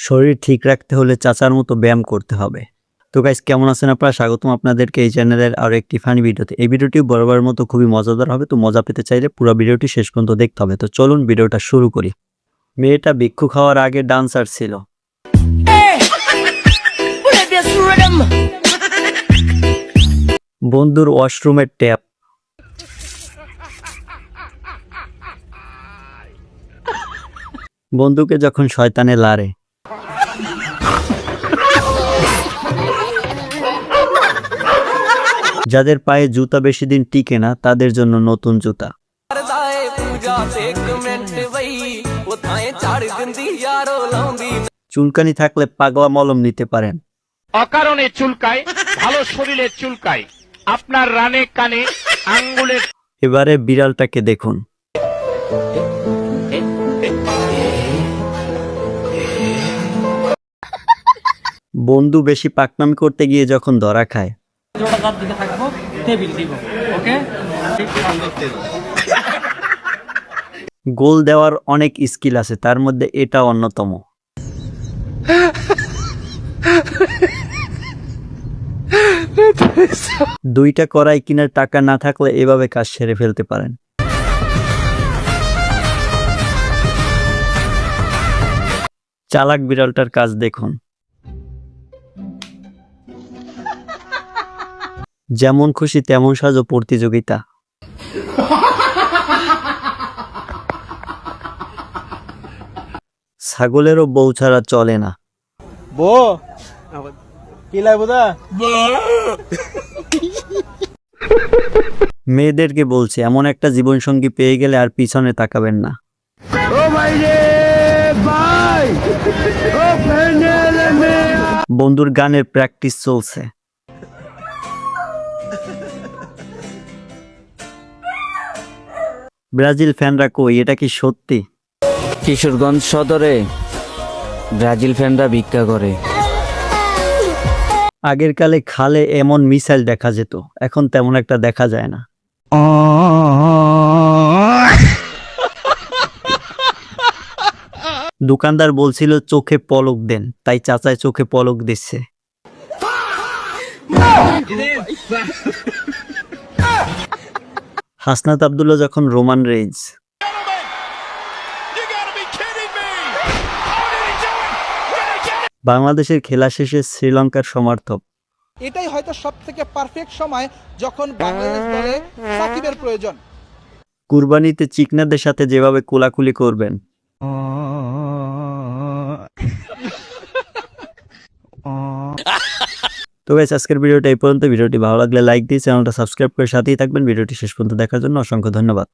শরীর ঠিক রাখতে হলে চাচার মতো ব্যায়াম করতে হবে। তো গাইস, কেমন আছেন আপনারা? স্বাগতম আপনাদেরকে এই চ্যানেলের আরো একটি ফানি ভিডিওতে। এই ভিডিওটি বরাবরের মতো খুবই মজাদার হবে। তো মজা পেতে চাইলে পুরো ভিডিওটি শেষ পর্যন্ত দেখতে হবে। তো চলুন ভিডিওটা শুরু করি। মেয়েটা ভিক্ষু খাওয়ার আগে ডান্সার ছিল। বন্ধুর ওয়াশরুমের ট্যাপ। বন্ধুকে যখন শয়তানে লারে। যাদের পায়ে জুতা বেশি দিন টিকে না তাদের জন্য নতুন জুতা। চুলকানি থাকলে পাগলা মলম নিতে পারেন। অকারণে চুলকায়, ভালো শরীরে চুলকায়, আপনার রানে কানে আঙ্গুলের। এবারে বিড়ালটাকে দেখুন। বন্ধু বেশি পাকনামি করতে গিয়ে যখন ধরা খায়। গোল দেওয়ার অনেক স্কিল আছে, তার মধ্যে এটা অন্যতম। দুইটা কড়াই কিনার টাকা না থাকলে এভাবে কাজ সেরে ফেলতে পারেন। চালাক বিড়ালটার কাজ দেখুন। যেমন খুশি তেমন সাজো প্রতিযোগিতা। ছাগলেরও বউ ছাড়া চলে না। মেয়েদেরকে বলছে, এমন একটা জীবনসঙ্গী পেয়ে গেলে আর পিছনে তাকাবেন না। বন্ধুর গানের প্র্যাকটিস চলছে। ব্রাজিল ফ্যানরা কই, এটা কি সত্যি? কিশোরগঞ্জ সদরে ব্রাজিল ফ্যানরা ভিক্ষা করে। আগের কালে খালে এমন মিসাইল দেখা যেত, এখন তেমন একটা দেখা যায় না। দোকানদার বলছিল চোখে পলক দেন, তাই চাচায় চোখে পলক দিচ্ছে। হাসনাত আব্দুল্লাহ যখন রোমান রেইন্স। বাংলাদেশের খেলা শেষে শ্রীলঙ্কার সমর্থক। এটাই হয়তো সবথেকে পারফেক্ট সময় যখন বাংলাদেশ দলে সাকিবের প্রয়োজন। কুরবানিতে চিকনাদের সাথে যেভাবে কোলাকুলি করবেন। তো গাইস, আজকের ভিডিওটা এই পর্যন্ত। ভিডিওটি ভালো লাগলে লাইক দিয়ে চ্যানেলটা সাবস্ক্রাইব করে সাথেই থাকবেন। ভিডিওটি শেষ পর্যন্ত দেখার জন্য অসংখ্য ধন্যবাদ।